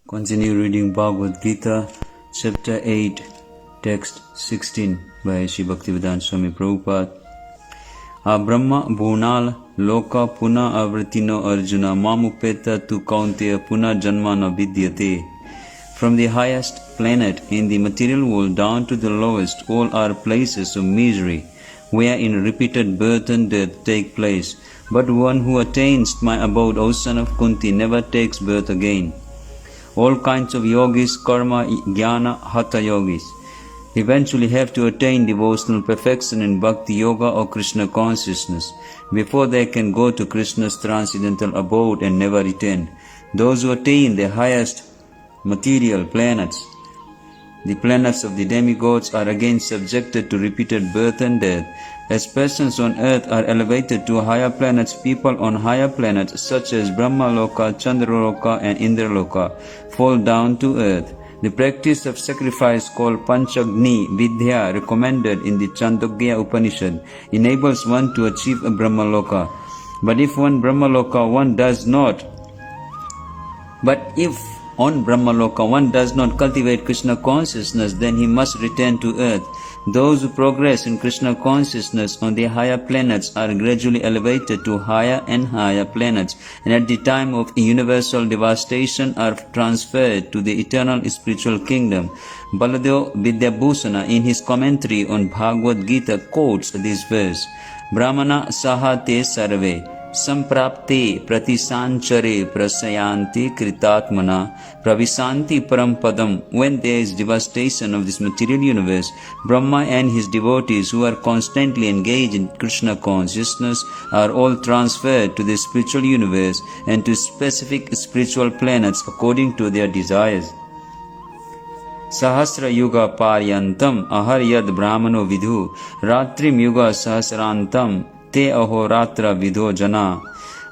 Continue reading Bhagavad Gita, chapter 8, text 16 by Sri Bhaktivedanta Swami Prabhupada. Brahma bhunal loka puna avritino arjuna mamupeta tu kaunteya puna janma na vidyate. From the highest planet in the material world down to the lowest, all are places of misery, wherein repeated birth and death take place. But one who attains my abode, O son of Kunti, never takes birth again. All kinds of yogis, karma, jnana, hatha yogis, eventually have to attain devotional perfection in bhakti yoga or Krishna consciousness before they can go to Krishna's transcendental abode and never return. Those who attain the highest material planets, the planets of the demigods, are again subjected to repeated birth and death. As persons on earth are elevated to higher planets, people on higher planets such as Brahmaloka, Chandraloka and Indraloka fall down to earth. The practice of sacrifice called Panchagni Vidya, recommended in the Chandogya Upanishad, enables one to achieve a Brahmaloka. But if on Brahmaloka one does not cultivate Krishna consciousness, then he must return to earth. Those who progress in Krishna consciousness on the higher planets are gradually elevated to higher and higher planets, and at the time of universal devastation are transferred to the eternal spiritual kingdom. Baladev Vidyabhusana, in his commentary on Bhagavad Gita, quotes this verse: Brahmana sahate sarve samprapte pratisanchare prasayanti kritatmana pravisanti parampadam. When there is devastation of this material universe, Brahma and his devotees who are constantly engaged in Krishna consciousness are all transferred to the spiritual universe and to specific spiritual planets according to their desires. Sahasra yuga paryantam aharyad brahmano vidhu ratrim yuga sahasrantam te ahoratra vidho jana.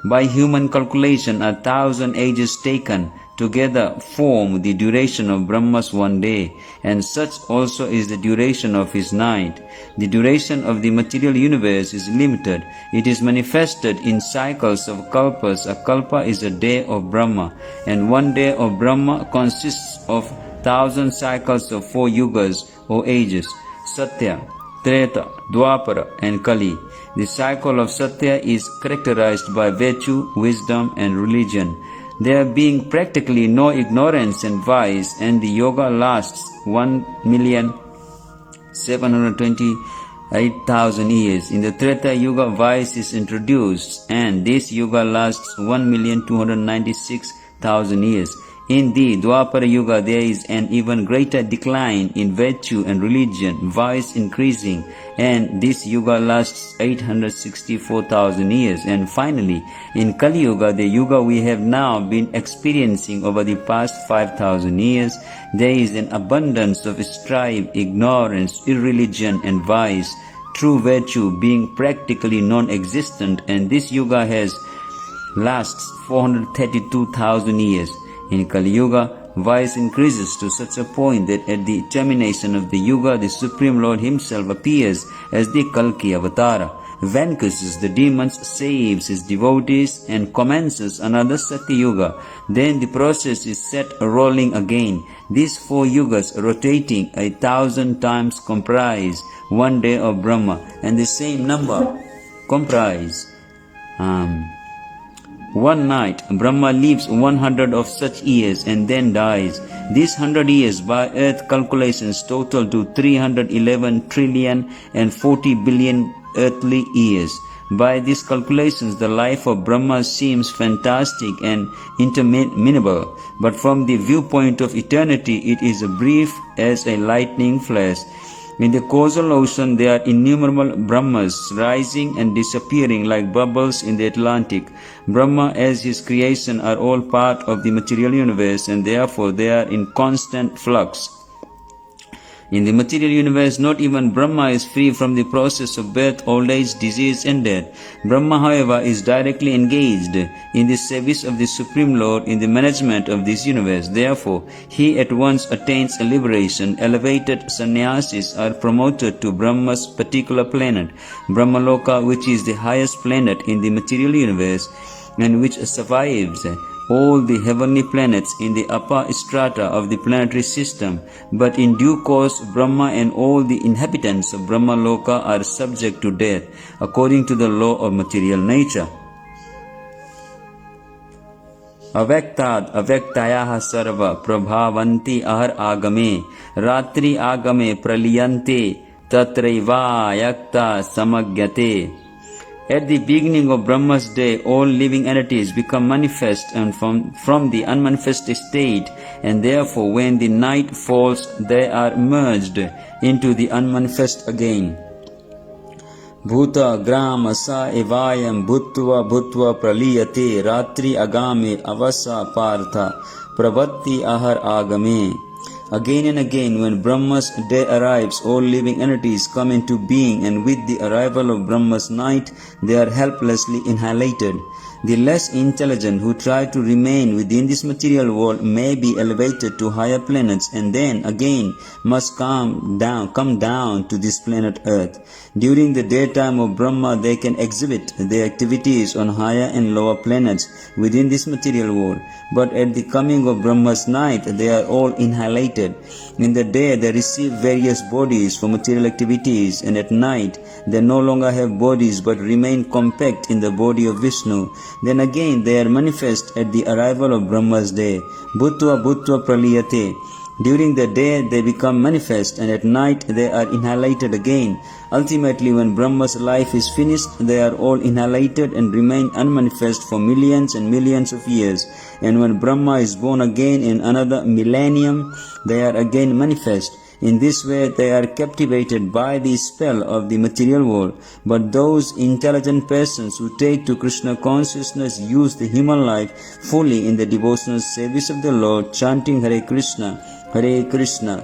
By human calculation, 1,000 ages taken together form the duration of Brahma's one day, and such also is the duration of his night. The duration of the material universe is limited. It is manifested in cycles of kalpas. A kalpa is a day of Brahma, and one day of Brahma consists of 1,000 cycles of 4 yugas or ages: Satya, Treta, Dwapara and Kali. The cycle of Satya is characterized by virtue, wisdom and religion, there being practically no ignorance and vice, and the yoga lasts 1,728,000 years. In the Treta Yuga, vice is introduced, and this yuga lasts 1,296,000 years. In the Dwapara Yuga, there is an even greater decline in virtue and religion, vice increasing, and this yuga lasts 864,000 years. And finally, in Kali Yuga, the yuga we have now been experiencing over the past 5,000 years, there is an abundance of strife, ignorance, irreligion and vice, true virtue being practically non-existent, and this yuga lasts 432,000 years. In Kali Yuga, vice increases to such a point that at the termination of the Yuga, the Supreme Lord himself appears as the Kalki Avatara, vanquishes the demons, saves his devotees, and commences another Sati Yuga. Then the process is set rolling again. These 4 yugas, rotating 1,000 times, comprise one day of Brahma, and the same number comprise one night. Brahma lives 100 of such years and then dies. These 100 years by earth calculations total to 311 trillion and 40 billion earthly years. By these calculations, the life of Brahma seems fantastic and interminable, but from the viewpoint of eternity, it is brief as a lightning flash. In the causal ocean, there are innumerable Brahmas rising and disappearing like bubbles in the Atlantic. Brahma as his creation are all part of the material universe, and therefore they are in constant flux. In the material universe, not even Brahma is free from the process of birth, old age, disease and death. Brahma, however, is directly engaged in the service of the Supreme Lord in the management of this universe. Therefore, he at once attains a liberation. Elevated sannyasis are promoted to Brahma's particular planet, Brahmaloka, which is the highest planet in the material universe, and which survives all the heavenly planets in the upper strata of the planetary system, but in due course Brahma and all the inhabitants of Brahma Loka are subject to death according to the law of material nature. अव्यक्ताद् अव्यक्तायाः सर्व प्रभावन्ति अहर आगमे रात्रि आगमे प्रलीयन्ते तत्रैवायक्ता समज्ञते. At the beginning of Brahma's day, all living entities become manifest and from the unmanifest state, and therefore when the night falls, they are merged into the unmanifest again. Bhuta gram sa evayam bhutva bhutva praliyate ratri agame avasa partha pravatti ahar agame. Again and again, when Brahma's day arrives, all living entities come into being, and with the arrival of Brahma's night, they are helplessly annihilated. The less intelligent who try to remain within this material world may be elevated to higher planets, and then again must come down to this planet Earth. During the daytime of Brahma, they can exhibit their activities on higher and lower planets within this material world. But at the coming of Brahma's night, they are all annihilated. In the day, they receive various bodies for material activities, and at night, they no longer have bodies but remain compact in the body of Vishnu. Then again they are manifest at the arrival of Brahma's day. Bhutva bhutva praliyate. During the day they become manifest, and at night they are annihilated again. Ultimately, when Brahma's life is finished, they are all annihilated and remain unmanifest for millions and millions of years. And when Brahma is born again in another millennium, they are again manifest. In this way, they are captivated by the spell of the material world. But those intelligent persons who take to Krishna consciousness use the human life fully in the devotional service of the Lord, chanting Hare Krishna,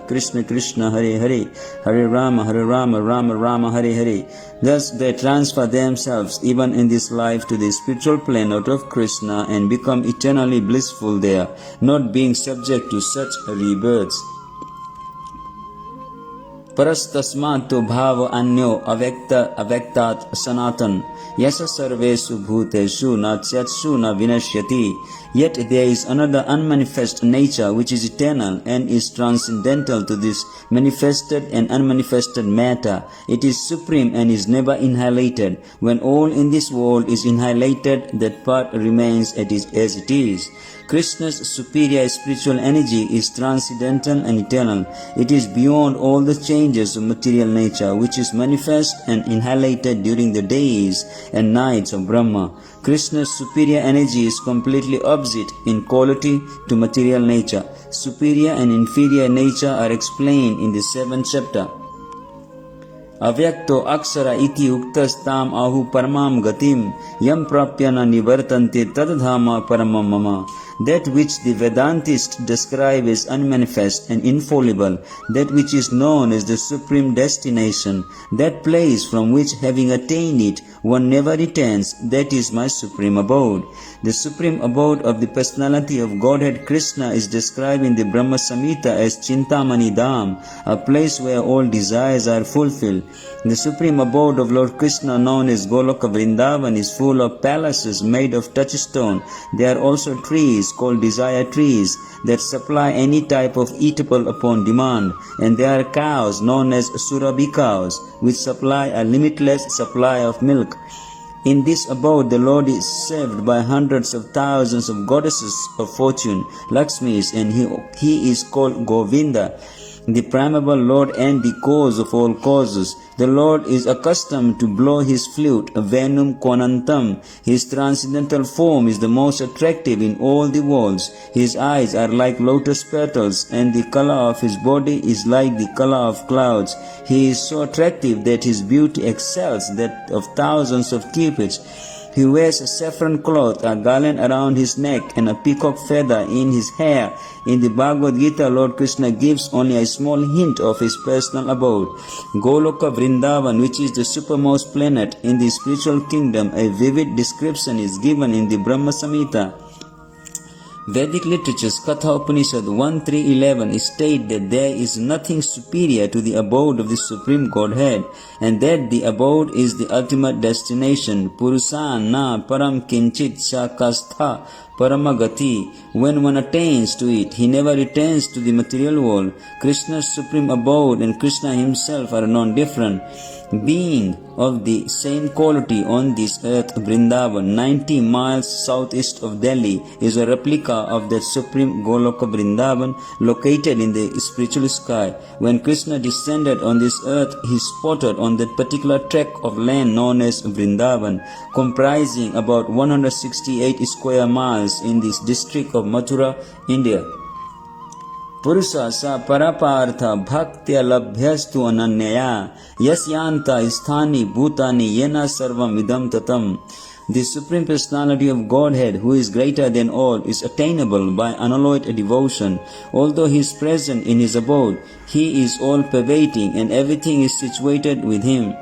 Krishna Krishna, Hare Hare, Hare Rama, Rama Rama, Hare Hare. Thus they transfer themselves even in this life to the spiritual plane out of Krishna and become eternally blissful there, not being subject to such rebirths. परस्तस्मात्तो भाव अन्यो अव्यक्तात् सनातन यश सर्वेषु भूतेषु न च्यत्सु न विनश्यति. Yet there is another unmanifest nature which is eternal and is transcendental to this manifested and unmanifested matter. It is supreme and is never annihilated. When all in this world is annihilated, that part remains as it is. Krishna's superior spiritual energy is transcendental and eternal. It is beyond all the changes of material nature, which is manifest and annihilated during the days and nights of Brahma. Krishna's superior energy is completely opposite in quality to material nature. Superior and inferior nature are explained in the 7th chapter. Avyakto aksara iti uktastam ahu paramam gatim yam prapyana nivartante tadadhama paramam mama. That which the Vedantists describe as unmanifest and infallible, that which is known as the supreme destination, that place from which, having attained it, one never returns, that is my supreme abode. The supreme abode of the personality of Godhead Krishna is described in the Brahma Samhita as Chintamani Dham, a place where all desires are fulfilled. The supreme abode of Lord Krishna, known as Goloka Vrindavan, is full of palaces made of touchstone. There are also trees called desire trees that supply any type of eatable upon demand, and there are cows known as Surabhi cows which supply a limitless supply of milk. In this abode, the Lord is served by hundreds of thousands of goddesses of fortune, Lakshmis, and he is called Govinda, the primeval Lord and the cause of all causes. The Lord is accustomed to blow his flute, Venum Konantam. His transcendental form is the most attractive in all the worlds. His eyes are like lotus petals, and the color of his body is like the color of clouds. He is so attractive that his beauty excels that of thousands of cupids. He wears a saffron cloth, a garland around his neck, and a peacock feather in his hair. In the Bhagavad Gita, Lord Krishna gives only a small hint of his personal abode. Goloka Vrindavan, which is the supermost planet in the spiritual kingdom, a vivid description is given in the Brahma Samhita. Vedic literatures Katha Upanishad 1.3.11 state that there is nothing superior to the abode of the Supreme Godhead, and that the abode is the ultimate destination. Purusan na param kinchit shakastha Paramagati. When one attains to it, he never returns to the material world. Krishna's supreme abode and Krishna himself are non-different. Being of the same quality on this earth, Vrindavan, 90 miles southeast of Delhi, is a replica of that supreme Goloka Vrindavan located in the spiritual sky. When Krishna descended on this earth, he spotted on that particular tract of land known as Vrindavan, comprising about 168 square miles in this district of Mathura, India. Purusa sa parapartha bhaktya labhyastu ananyaya yasyanta sthani bhutani yena sarvam idam tatam. The Supreme Personality of Godhead, who is greater than all, is attainable by unalloyed devotion. Although he is present in his abode, he is all-pervading and everything is situated with him.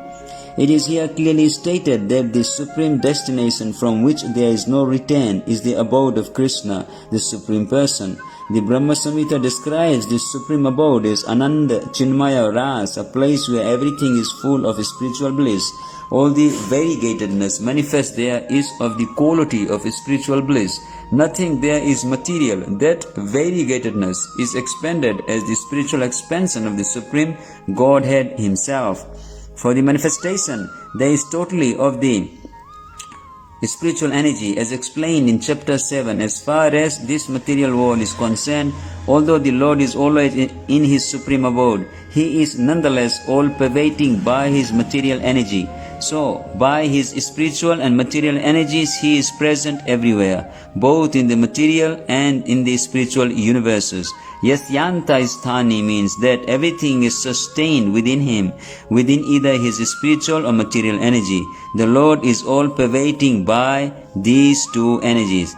It is here clearly stated that the supreme destination from which there is no return is the abode of Krishna, the Supreme Person. The Brahma Samhita describes this supreme abode as Ananda Chinmaya Ras, a place where everything is full of spiritual bliss. All the variegatedness manifest there is of the quality of spiritual bliss. Nothing there is material. That variegatedness is expanded as the spiritual expansion of the Supreme Godhead Himself. For the manifestation, there is totally of the spiritual energy as explained in chapter 7. As far as this material world is concerned, although the Lord is always in His supreme abode, He is nonetheless all-pervading by His material energy. So, by His spiritual and material energies, He is present everywhere, both in the material and in the spiritual universes. Yasyanta sthani means that everything is sustained within Him, within either His spiritual or material energy. The Lord is all-pervading by these two energies.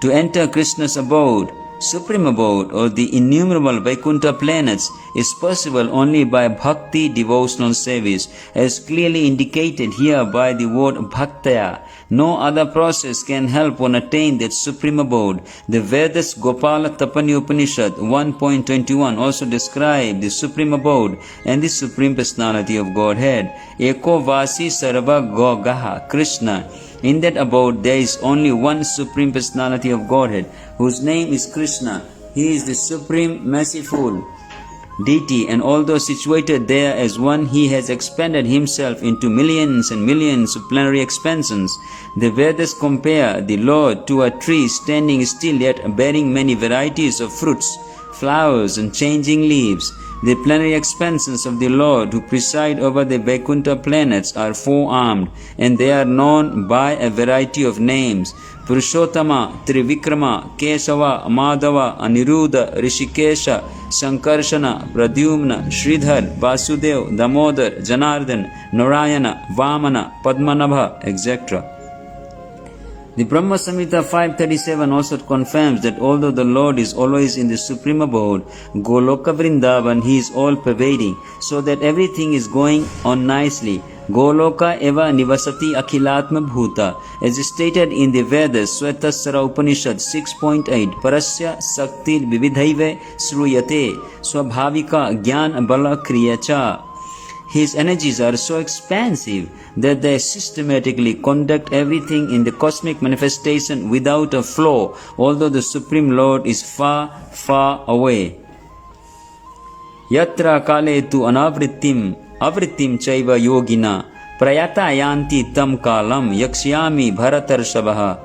To enter Krishna's abode, supreme abode, or the innumerable Vaikuntha planets is possible only by bhakti, devotional service, as clearly indicated here by the word bhaktaya. No other process can help one attain that supreme abode. The Vedas Gopala Tapani Upanishad 1.21 also describe the supreme abode and the supreme personality of Godhead. Eko Vasi Sarva Gogaha, Krishna. In that abode there is only one supreme personality of Godhead, whose name is Krishna. He is the supreme merciful deity, and although situated there as one, He has expanded Himself into millions and millions of plenary expansions. The Vedas compare the Lord to a tree standing still yet bearing many varieties of fruits, flowers and changing leaves. The plenary expansions of the Lord who preside over the Vaikuntha planets are four-armed, and they are known by a variety of names: Purushottama, Trivikrama, Kesava, Madhava, Aniruddha, Rishikesha, Sankarshana, Pradyumna, Sridhar, Vasudev, Damodar, Janardhan, Narayana, Vamana, Padmanabha, etc. The Brahma Samhita 537 also confirms that although the Lord is always in the supreme abode, Goloka Vrindavan, He is all-pervading, so that everything is going on nicely. Goloka eva nivasati akhilatma bhuta, as stated in the Vedas, Svetasara Upanishad 6.8, Parasya Saktir Vividhaive Sruyate Swabhavika Gyan Bala Kriyacha. His energies are so expansive that they systematically conduct everything in the cosmic manifestation without a flaw, although the Supreme Lord is far, far away. Yatra kale tu anavrittim avrittim chaiva yogina prayata yanti tam kalam yakshyami bharatarshabha.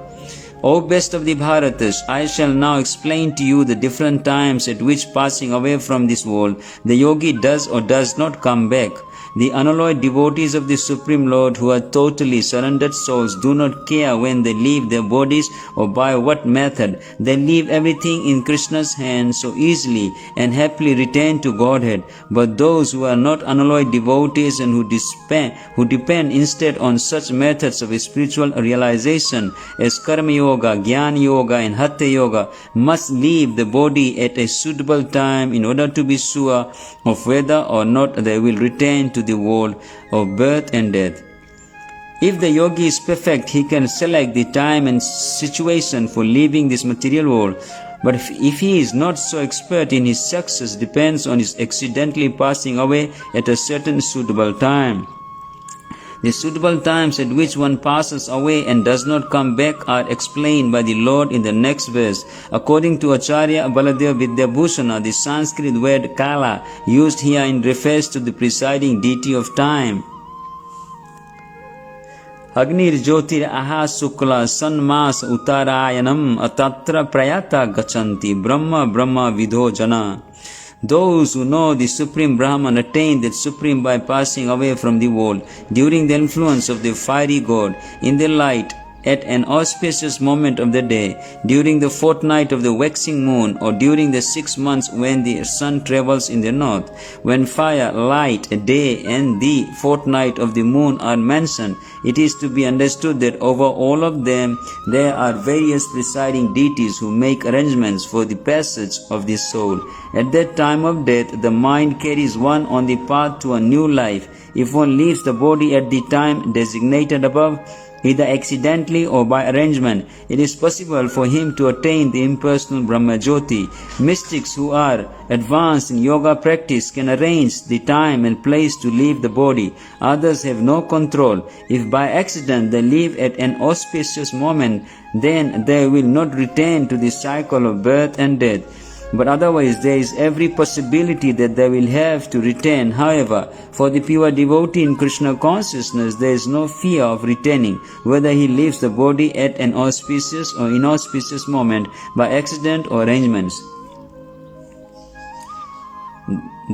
O best of the Bharatas, I shall now explain to you the different times at which, passing away from this world, the yogi does or does not come back. The unalloyed devotees of the Supreme Lord, who are totally surrendered souls, do not care when they leave their bodies or by what method. They leave everything in Krishna's hands so easily and happily return to Godhead. But those who are not unalloyed devotees and who depend instead on such methods of spiritual realization as Karma Yoga, Jnana Yoga and Hatha Yoga must leave the body at a suitable time in order to be sure of whether or not they will return to the world of birth and death. If the yogi is perfect, he can select the time and situation for leaving this material world. But if he is not so expert, in his success depends on his accidentally passing away at a certain suitable time. The suitable times at which one passes away and does not come back are explained by the Lord in the next verse. According to Acharya Baladeva Vidyabhushana, the Sanskrit word Kala used herein refers to the presiding deity of time. Agnir Jyotir Aha Sukla Sanmas Uttarayanam Atatra Prayata Gachanti Brahma Brahma Vidho Jana. Those who know the Supreme Brahman attain that Supreme by passing away from the world during the influence of the fiery God in the light at an auspicious moment of the day, during the fortnight of the waxing moon, or during the 6 months when the sun travels in the north. When fire, light, day, and the fortnight of the moon are mentioned, it is to be understood that over all of them there are various presiding deities who make arrangements for the passage of the soul. At that time of death, the mind carries one on the path to a new life. If one leaves the body at the time designated above, either accidentally or by arrangement, it is possible for him to attain the impersonal Brahma Jyoti. Mystics who are advanced in yoga practice can arrange the time and place to leave the body. Others have no control. If by accident they leave at an auspicious moment, then they will not return to the cycle of birth and death. But otherwise there is every possibility that they will have to return. However, for the pure devotee in Krishna consciousness, there is no fear of returning, whether he leaves the body at an auspicious or inauspicious moment, by accident or arrangements.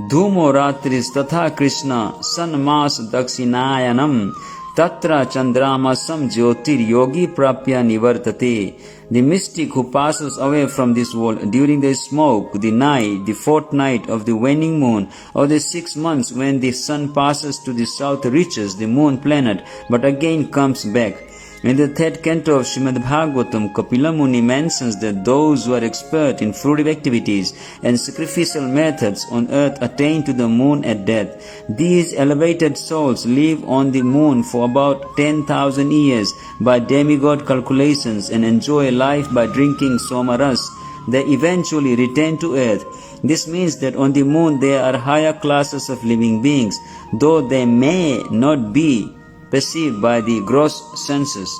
Dhumo ratris tatha Krishna sanmas dakshinayanam tatra chandramasam jyotir yogi prapya nivartate. The mystic who passes away from this world during the smoke, the night, the fortnight of the waning moon, or the 6 months when the sun passes to the south reaches the moon planet, but again comes back. In the 3rd canto of Srimad Bhagavatam, Kapila Muni mentions that those who are expert in fruitive activities and sacrificial methods on earth attain to the moon at death. These elevated souls live on the moon for about 10,000 years by demigod calculations and enjoy life by drinking somaras. They eventually return to earth. This means that on the moon there are higher classes of living beings, though they may not be perceived by the gross senses.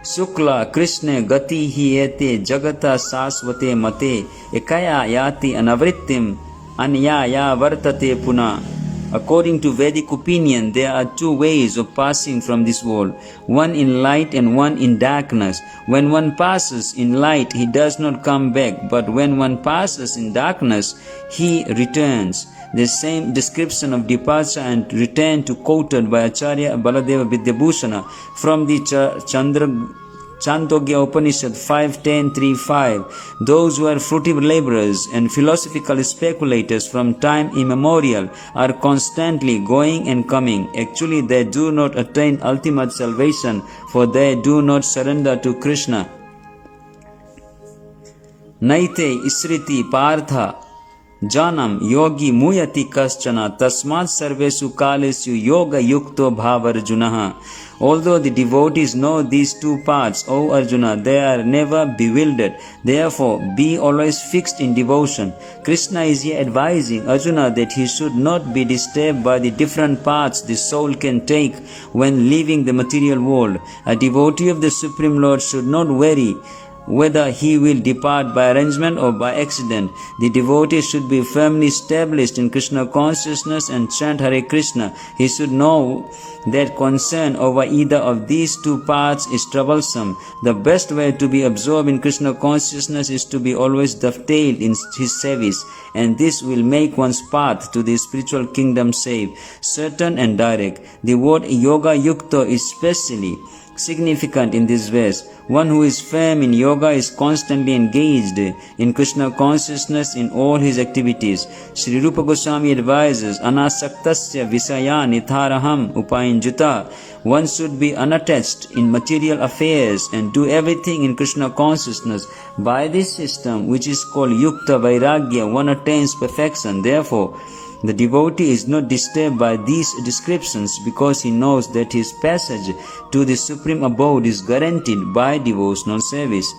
Sukla Krishna gati hi ete jagata sasvate mate ekaya yati anavrittim anyaya vartate puna. According to Vedic opinion, there are 2 ways of passing from this world, one in light and one in darkness. When one passes in light, he does not come back, but when one passes in darkness, he returns. The same description of departure and return to quoted by Acharya Baladeva Vidyabhushana from the Chandogya Upanishad 5.10.3.5. Those who are fruitive laborers and philosophical speculators from time immemorial are constantly going and coming. Actually, they do not attain ultimate salvation, for they do not surrender to Krishna. Naite isriti partha Janam yogi muyati kaschana tasmat sarvesu kalesu yoga yukto bhavarjunaha. Although the devotees know these 2 paths, O Arjuna, they are never bewildered. Therefore, be always fixed in devotion. Krishna is here advising Arjuna that he should not be disturbed by the different paths the soul can take when leaving the material world. A devotee of the Supreme Lord should not worry whether he will depart by arrangement or by accident. The devotee should be firmly established in Krishna consciousness and chant Hare Krishna. He should know that concern over either of these 2 paths is troublesome. The best way to be absorbed in Krishna consciousness is to be always dovetailed in his service, and this will make one's path to the spiritual kingdom safe, certain and direct. The word yoga yukta is specially significant in this verse. One who is firm in yoga is constantly engaged in Krishna consciousness in all his activities. Sri Rupa Goswami advises, Anasaktasya visaya nitharaham upayinjuta. One should be unattached in material affairs and do everything in Krishna consciousness. By this system, which is called Yukta Vairagya, one attains perfection. Therefore, the devotee is not disturbed by these descriptions because he knows that his passage to the supreme abode is guaranteed by devotional service.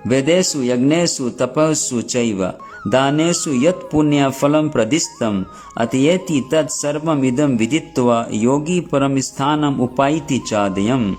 Vedesu yagnesu tapassu chaiva danesu yat punya phalam pradistam atiyeti tat sarvam idam viditva yogi paramisthanam upaiti chadayam.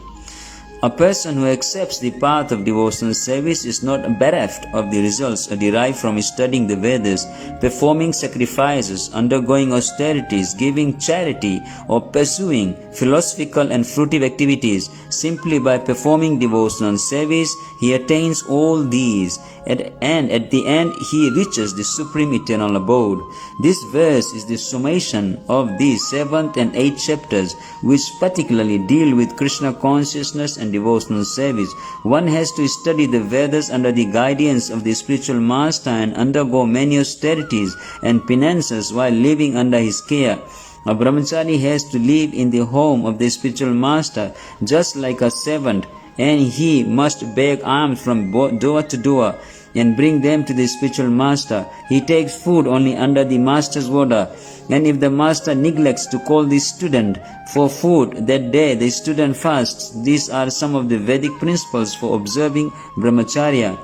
A person who accepts the path of devotional service is not bereft of the results derived from studying the Vedas, performing sacrifices, undergoing austerities, giving charity, or pursuing philosophical and fruitive activities. Simply by performing devotional service, he attains all these, and at the end he reaches the supreme eternal abode. This verse is the summation of the 7th and 8th chapters, which particularly deal with Krishna consciousness and devotional service. One has to study the Vedas under the guidance of the spiritual master and undergo many austerities and penances while living under his care. A brahmachari has to live in the home of the spiritual master just like a servant, and he must beg alms from door to door and bring them to the spiritual master. He takes food only under the master's order, and if the master neglects to call the student for food that day, the student fasts. These are some of the Vedic principles for observing brahmacharya.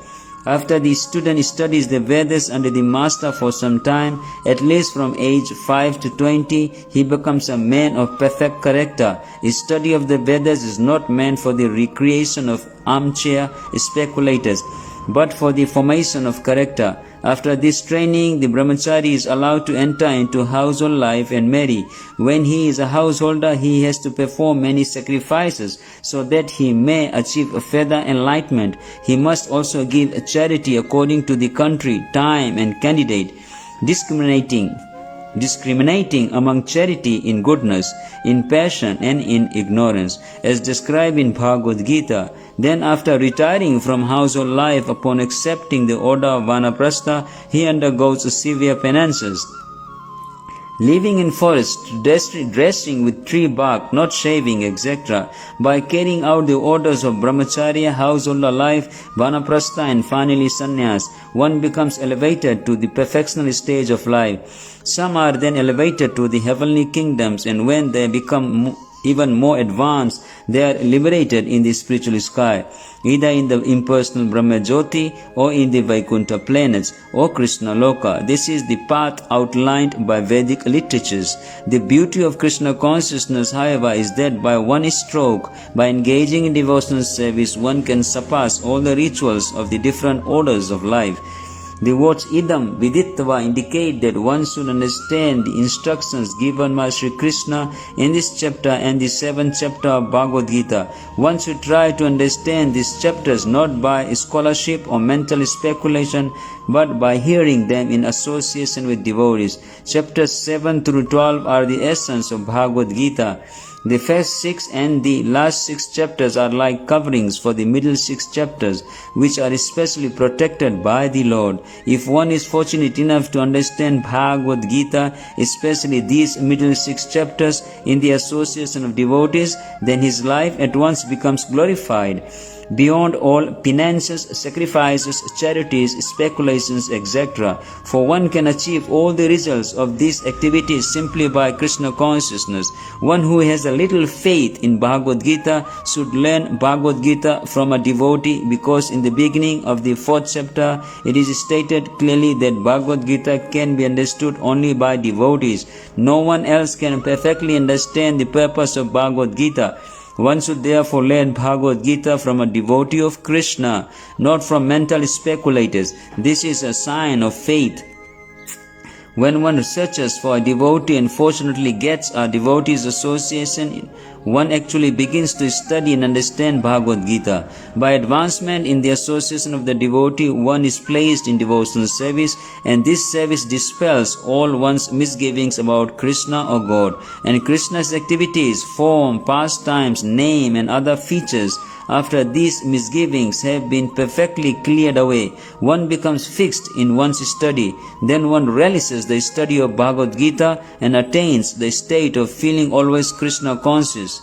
After the student studies the Vedas under the master for some time, at least from age 5 to 20, he becomes a man of perfect character. His study of the Vedas is not meant for the recreation of armchair speculators, but for the formation of character. After this training, the brahmachari is allowed to enter into household life and marry. When he is a householder, he has to perform many sacrifices so that he may achieve a further enlightenment. He must also give charity according to the country, time and candidate, discriminating among charity in goodness, in passion and in ignorance, as described in Bhagavad Gita. Then after retiring from household life, upon accepting the order of Vanaprastha, he undergoes severe penances. Living in forest, dressing with tree bark, not shaving, etc. By carrying out the orders of brahmacharya, householder life, vanaprastha and finally sannyas, one becomes elevated to the perfectional stage of life. Some are then elevated to the heavenly kingdoms, and when they become even more advanced, they are liberated in the spiritual sky, either in the impersonal Brahma Jyoti or in the Vaikuntha planets or Krishna Loka. This is the path outlined by Vedic literatures. The beauty of Krishna consciousness, however, is that by one stroke, by engaging in devotional service, one can surpass all the rituals of the different orders of life. The words idam viditva indicate that one should understand the instructions given by Sri Krishna in this chapter and the 7th chapter of Bhagavad Gita. One should try to understand these chapters not by scholarship or mental speculation, but by hearing them in association with devotees. Chapters 7 through 12 are the essence of Bhagavad Gita. The first 6 and the last 6 chapters are like coverings for the middle 6 chapters, which are especially protected by the Lord. If one is fortunate enough to understand Bhagavad Gita, especially these middle 6 chapters, in the association of devotees, then his life at once becomes glorified. Beyond all penances, sacrifices, charities, speculations, etc. For one can achieve all the results of these activities simply by Krishna consciousness. One who has a little faith in Bhagavad Gita should learn Bhagavad Gita from a devotee, because in the beginning of the 4th chapter it is stated clearly that Bhagavad Gita can be understood only by devotees. No one else can perfectly understand the purpose of Bhagavad Gita. One should therefore learn Bhagavad Gita from a devotee of Krishna, not from mental speculators. This is a sign of faith. When one searches for a devotee and fortunately gets a devotee's association, one actually begins to study and understand Bhagavad Gita. By advancement in the association of the devotee, one is placed in devotional service, and this service dispels all one's misgivings about Krishna or God. And Krishna's activities, form, pastimes, name and other features, after these misgivings have been perfectly cleared away, one becomes fixed in one's study. Then one relishes the study of Bhagavad Gita and attains the state of feeling always Krishna conscious.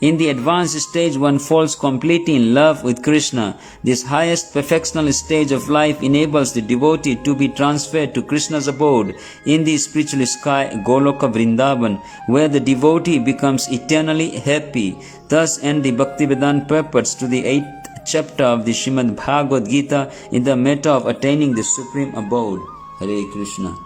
In the advanced stage, one falls completely in love with Krishna. This highest perfectional stage of life enables the devotee to be transferred to Krishna's abode in the spiritual sky, Goloka Vrindavan, where the devotee becomes eternally happy. Thus end the Bhaktivedanta purports to the 8th chapter of the Srimad Bhagavad Gita in the matter of attaining the supreme abode. Hare Krishna.